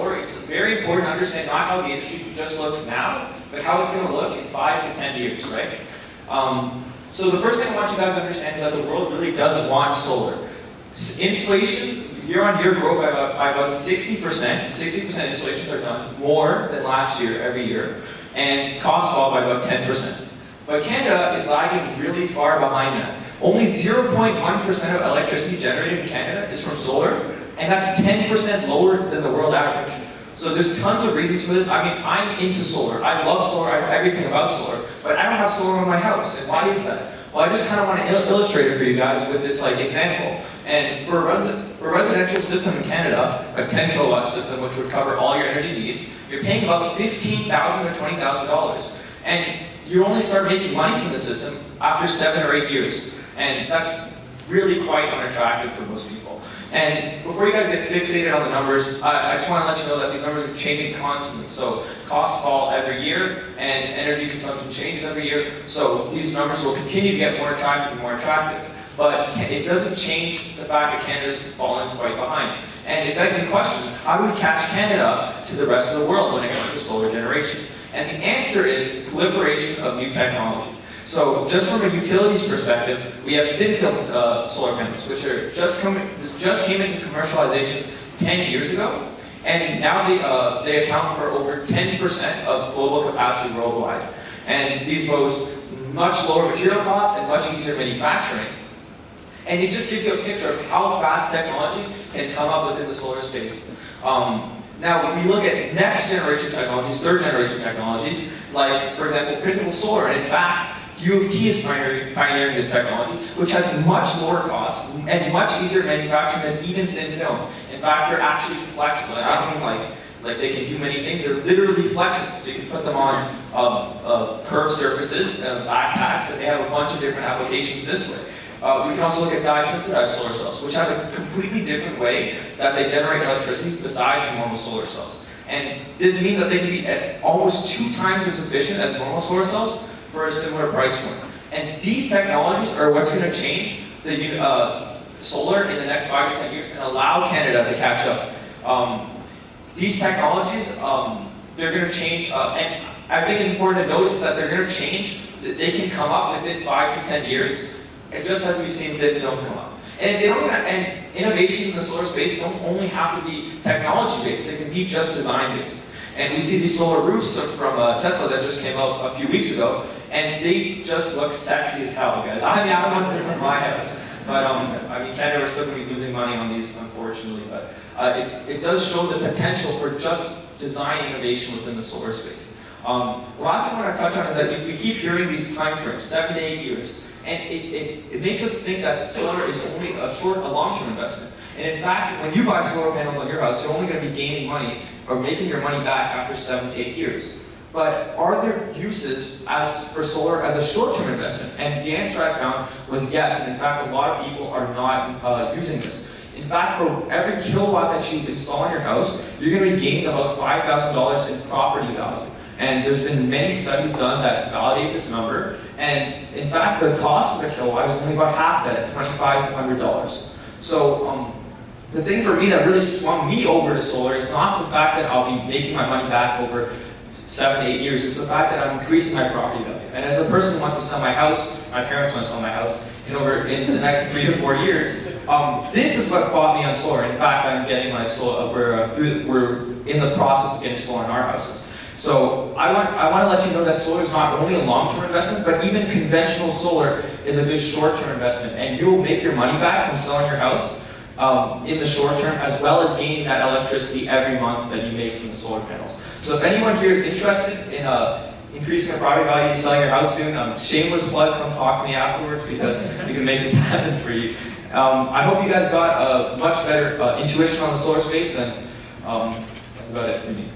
solar, it's very important to understand not how the industry just looks now, but how it's going to look in 5 to 10 years, right? So the first thing I want you guys to understand is that the world really does want solar. Installations year on year grow by about 60%. 60% installations are done more than last year every year, and costs fall by about 10%. But Canada is lagging really far behind that. Only 0.1% of electricity generated in Canada is from solar, and that's 10% lower than the world average. So there's tons of reasons for this. I mean, I'm into solar. I love solar. I know everything about solar, but I don't have solar on my house. And why is that? Well, I just kind of want to illustrate it for you guys with this example. And for a residential system in Canada, a 10 kilowatt system, which would cover all your energy needs, you're paying about $15,000 or $20,000. And you only start making money from the system after 7 or 8 years. And that's really quite unattractive for most people. And before you guys get fixated on the numbers, I just want to let you know that these numbers are changing constantly. So costs fall every year, and energy consumption changes every year. So these numbers will continue to get more attractive and more attractive. But it doesn't change the fact that Canada's fallen quite behind. And it begs the question, how do we catch Canada up to the rest of the world when it comes to solar generation? And the answer is proliferation of new technology. So just from a utilities perspective, we have thin film solar panels, which are just came into commercialization 10 years ago, and now they account for over 10% of global capacity worldwide. And these boast much lower material costs and much easier manufacturing. And it just gives you a picture of how fast technology can come up within the solar space. Now, when we look at next generation technologies, third generation technologies, like, for example, printable solar, and in fact, U of T is pioneering this technology, which has much lower costs and much easier manufacturing than even thin film. In fact, they're actually flexible. I don't mean like they can do many things, they're literally flexible. So you can put them on curved surfaces, backpacks, and they have a bunch of different applications this way. We can also look at dye-sensitized solar cells, which have a completely different way that they generate electricity besides normal solar cells. And this means that they can be at almost 2 times as efficient as normal solar cells for a similar price point. And these technologies are what's going to change the solar in the next 5 to 10 years and allow Canada to catch up. These technologies, they're going to change, and I think it's important to notice that they're going to change, that they can come up within 5 to 10 years, and just as we've seen thin film come up. And innovations in the solar space don't only have to be technology-based, they can be just design-based. And we see these solar roofs from Tesla that just came out a few weeks ago, and they just look sexy as hell, guys. I mean, I want this in my house. But I mean, Canada, we're still going to be losing money on these, unfortunately. But it does show the potential for just design innovation within the solar space. The last thing I want to touch on is that we keep hearing these time frames, 7 to 8 years. And it makes us think that solar is only a long-term investment. And in fact, when you buy solar panels on your house, you're only going to be gaining money or making your money back after 7 to 8 years. But are there uses for solar as a short-term investment? And the answer I found was yes. And in fact, a lot of people are not using this. In fact, for every kilowatt that you install on your house, you're going to be gaining about $5,000 in property value. And there's been many studies done that validate this number. And in fact, the cost of a kilowatt is only about half that at $2,500. So the thing for me that really swung me over to solar is not the fact that I'll be making my money back over 7 to 8 years. It's the fact that I'm increasing my property value. And as a person who wants to sell my house, my parents want to sell my house in the next 3 to 4 years, this is what bought me on solar. In fact, I'm getting my solar. We're in the process of getting solar in our houses. So I want to let you know that solar is not only a long-term investment, but even conventional solar is a good short-term investment. And you will make your money back from selling your house in the short term, as well as gaining that electricity every month that you make from the solar panels. So if anyone here is interested in increasing your property value, selling your house soon, shameless plug, come talk to me afterwards because we can make this happen for you. I hope you guys got a much better intuition on the solar space, and that's about it for me.